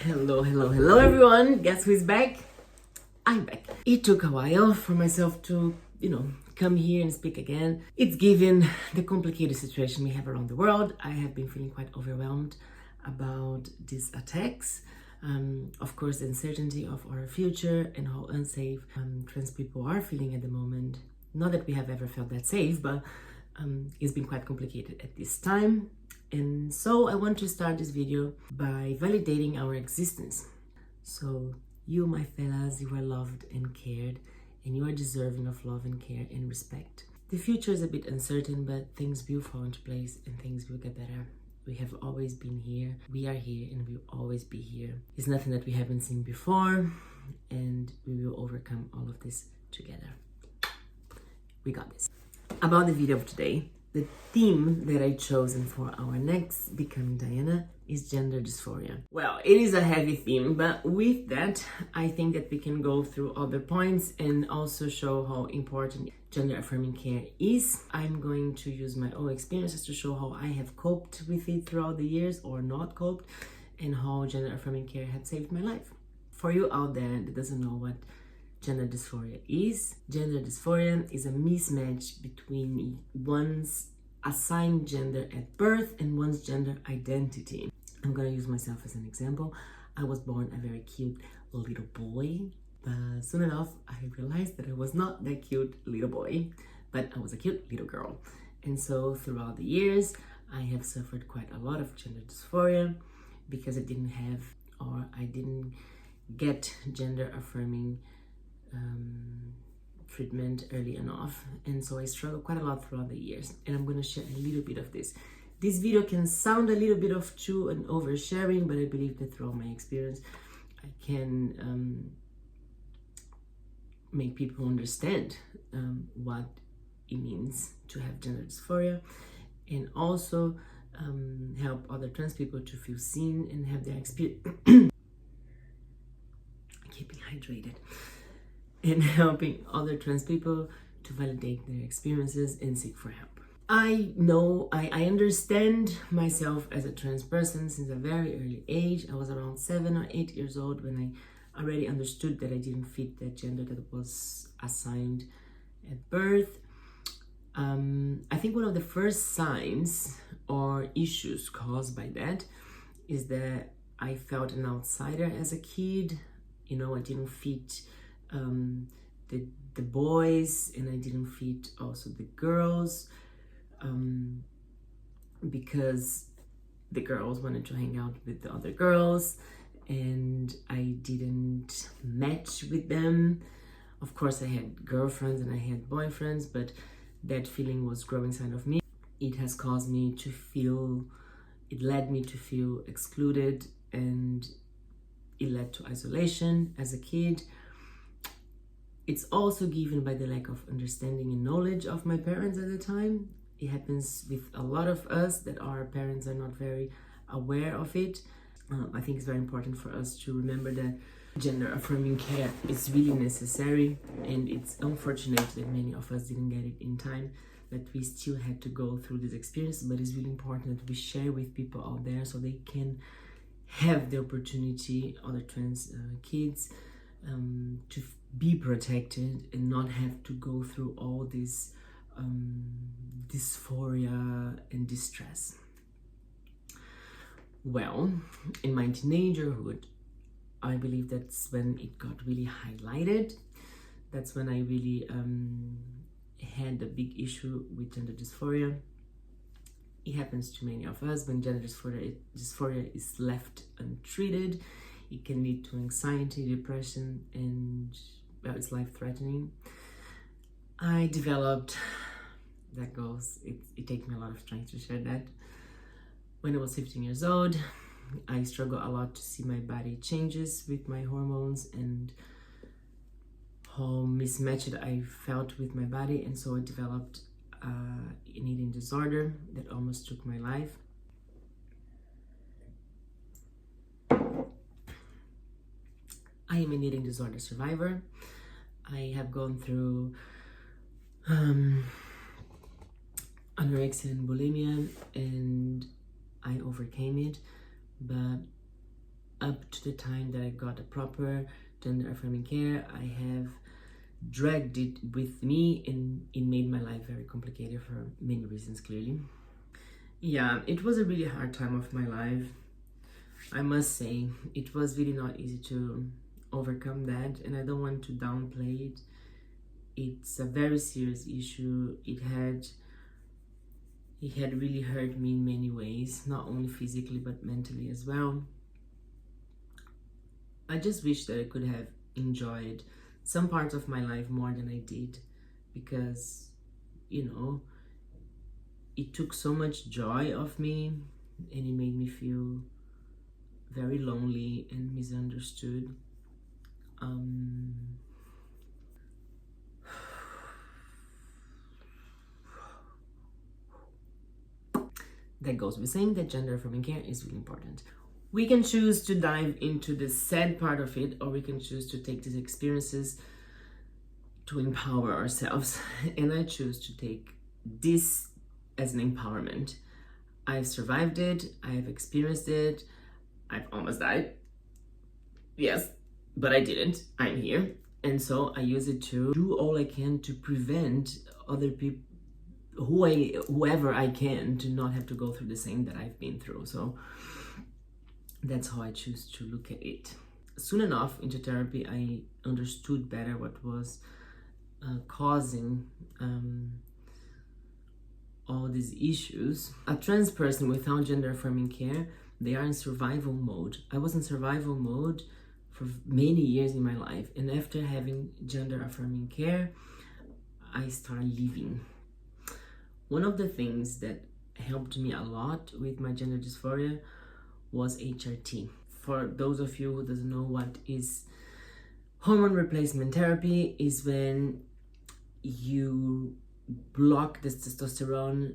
Hello everyone. Guess who's back? I'm back. It took a while for myself to, come here and speak again. It's given the complicated situation we have around the world. I have been feeling quite overwhelmed about these attacks. Of course, the uncertainty of our future and how unsafe trans people are feeling at the moment. Not that we have ever felt that safe, but it's been quite complicated at this time. And so I want to start this video by validating our existence. So you, my fellas, you are loved and cared, and you are deserving of love and care and respect. The future is a bit uncertain, but things will fall into place and things will get better. We have always been here, we are here, and we will always be here. It's nothing that we haven't seen before, and we will overcome all of this together. We got this. About the video of today, the theme that I chosen for our next Becoming Diana is gender dysphoria. Well, it is a heavy theme, but with that, I think that we can go through other points and also show how important gender affirming care is. I'm going to use my own experiences to show how I have coped with it throughout the years or not coped, and how gender affirming care had saved my life. For you out there that doesn't know what gender dysphoria is a mismatch between one's assigned gender at birth and one's gender identity. I'm gonna use myself as an example. I was born a very cute little boy, but soon enough I realized that I was not that cute little boy, but I was a cute little girl. And so throughout the years I have suffered quite a lot of gender dysphoria because I didn't get gender affirming treatment early enough, and so I struggled quite a lot throughout the years, and I'm going to share a little bit of this. This video can sound a little bit of too an oversharing, but I believe that throughout my experience I can make people understand what it means to have gender dysphoria, and also help other trans people to feel seen and have their experience keeping hydrated, and helping other trans people to validate their experiences and seek for help. I understand myself as a trans person since a very early age. I was around 7 or 8 years old when I already understood that I didn't fit that gender that was assigned at birth. I think one of the first signs or issues caused by that is that I felt an outsider as a kid. I didn't fit the boys, and I didn't fit also the girls, because the girls wanted to hang out with the other girls and I didn't match with them. Of course I had girlfriends and I had boyfriends, but that feeling was growing inside of me. It has caused me to feel, it led me to feel excluded, and it led to isolation as a kid. It's also given by the lack of understanding and knowledge of my parents at the time. It happens with a lot of us that our parents are not very aware of it. I think it's very important for us to remember that gender affirming care is really necessary, and it's unfortunate that many of us didn't get it in time, that we still had to go through this experience. But it's really important that we share with people out there so they can have the opportunity, other trans kids, to be protected and not have to go through all this dysphoria and distress. Well, in my teenagerhood, I believe that's when it got really highlighted. That's when I really had a big issue with gender dysphoria. It happens to many of us. When gender dysphoria is left untreated, it can lead to anxiety, depression, and it's life-threatening. I developed, it takes me a lot of strength to share that. When I was 15 years old, I struggled a lot to see my body changes with my hormones and how mismatched I felt with my body, and so I developed an eating disorder that almost took my life. I am an eating disorder survivor. I have gone through anorexia and bulimia, and I overcame it, but up to the time that I got a proper gender affirming care, I have dragged it with me, and it made my life very complicated for many reasons, clearly. Yeah, it was a really hard time of my life. I must say, it was really not easy to overcome that, and I don't want to downplay it. It's a very serious issue. It had really hurt me in many ways, not only physically but mentally as well. I just wish that I could have enjoyed some parts of my life more than I did, because, you know, it took so much joy of me, and it made me feel very lonely and misunderstood. That goes with saying that gender affirming care is really important. We can choose to dive into the sad part of it, or we can choose to take these experiences to empower ourselves. And I choose to take this as an empowerment. I've survived it, I've experienced it, I've almost died. Yes, but I didn't. I'm here. And so I use it to do all I can to prevent other people, whoever I can, to not have to go through the same that I've been through. So that's how I choose to look at it. Soon enough into therapy, I understood better what was causing all these issues. A trans person without gender affirming care, they are in survival mode. I was in survival mode for many years in my life, and after having gender affirming care, I started living. One of the things that helped me a lot with my gender dysphoria was HRT. For those of you who doesn't know what is hormone replacement therapy, is when you block the testosterone,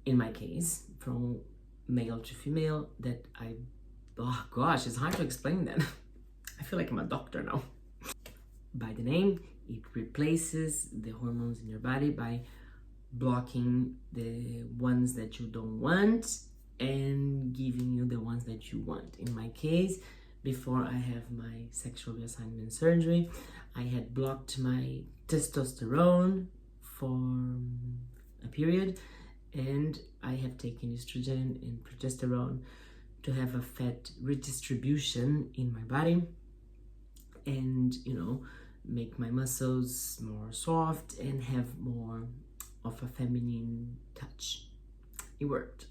in my case, from male to female, that oh gosh, it's hard to explain that. I feel like I'm a doctor now. By the name, it replaces the hormones in your body by blocking the ones that you don't want and giving you the ones that you want. In my case, before I have my sexual reassignment surgery, I had blocked my testosterone for a period, and I have taken estrogen and progesterone to have a fat redistribution in my body, and, you know, make my muscles more soft and have more of a feminine touch. It worked,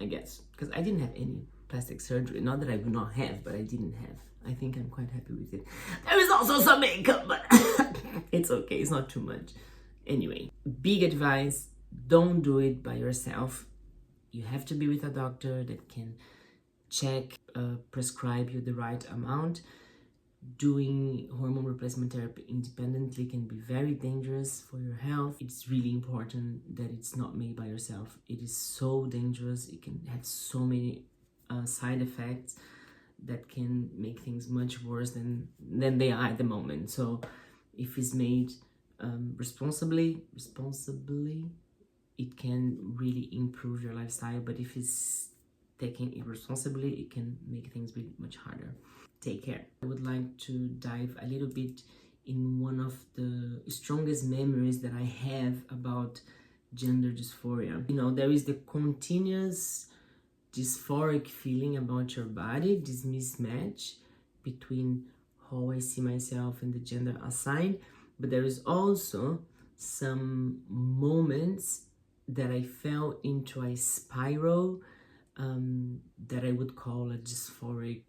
I guess, because I didn't have any plastic surgery. Not that I would not have, but I didn't have. I think I'm quite happy with it. There is also some makeup, but it's okay, it's not too much. Anyway, big advice, don't do it by yourself. You have to be with a doctor that can check, prescribe you the right amount. Doing hormone replacement therapy independently can be very dangerous for your health. It's really important that it's not made by yourself. It is so dangerous. It can have so many side effects that can make things much worse than they are at the moment. So if it's made responsibly, it can really improve your lifestyle. But if it's taken irresponsibly, it can make things really much harder. Take care. I would like to dive a little bit in one of the strongest memories that I have about gender dysphoria. You know, there is the continuous dysphoric feeling about your body, this mismatch between how I see myself and the gender assigned, but there is also some moments that I fell into a spiral that I would call a dysphoric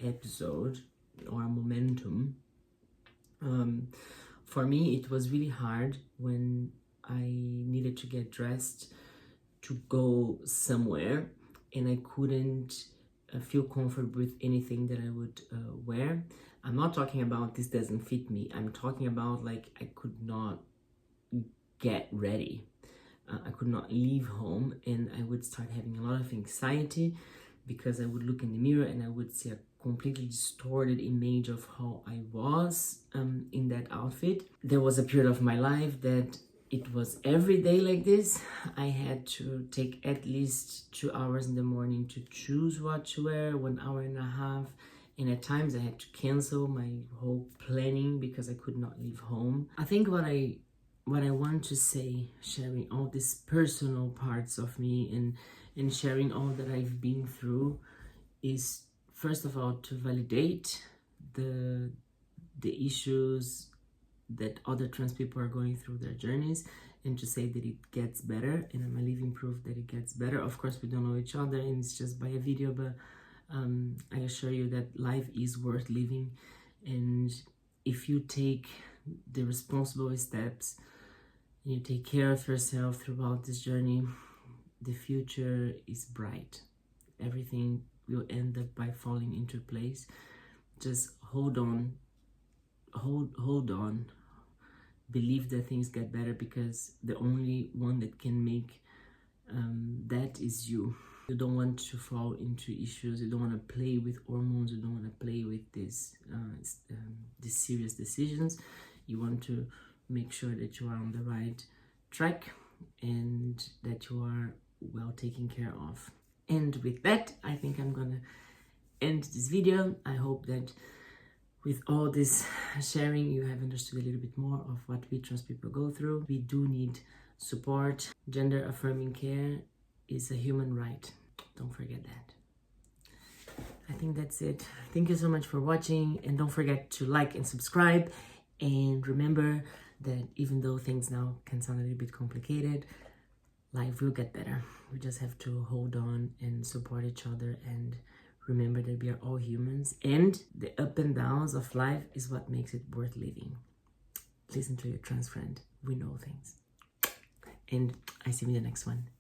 episode or a momentum. For me, it was really hard when I needed to get dressed to go somewhere, and I couldn't feel comfortable with anything that I would wear. I'm not talking about this doesn't fit me. I'm talking about like I could not get ready. I could not leave home, and I would start having a lot of anxiety because I would look in the mirror and I would see a completely distorted image of how I was in that outfit. There was a period of my life that it was every day like this. I had to take at least 2 hours in the morning to choose what to wear, 1.5 hours. And at times I had to cancel my whole planning because I could not leave home. I think what I want to say, sharing all these personal parts of me and sharing all that I've been through, is first of all to validate the issues that other trans people are going through their journeys, and to say that it gets better, and I'm a living proof that it gets better. Of course, we don't know each other and it's just by a video, but I assure you that life is worth living, and if you take the responsible steps and you take care of yourself throughout this journey, the future is bright. Everything will end up by falling into place. Just hold on, hold on, believe that things get better, because the only one that can make that is you. You don't want to fall into issues, you don't want to play with hormones, you don't want to play with these serious decisions. You want to make sure that you are on the right track and that you are well taken care of. And with that, I think I'm gonna end this video. I hope that with all this sharing, you have understood a little bit more of what we trans people go through. We do need support. Gender affirming care is a human right. Don't forget that. I think that's it. Thank you so much for watching, and don't forget to like and subscribe. And remember that even though things now can sound a little bit complicated, life will get better. We just have to hold on and support each other, and remember that we are all humans, and the up and downs of life is what makes it worth living. Listen to your trans friend. We know things. And I see you in the next one.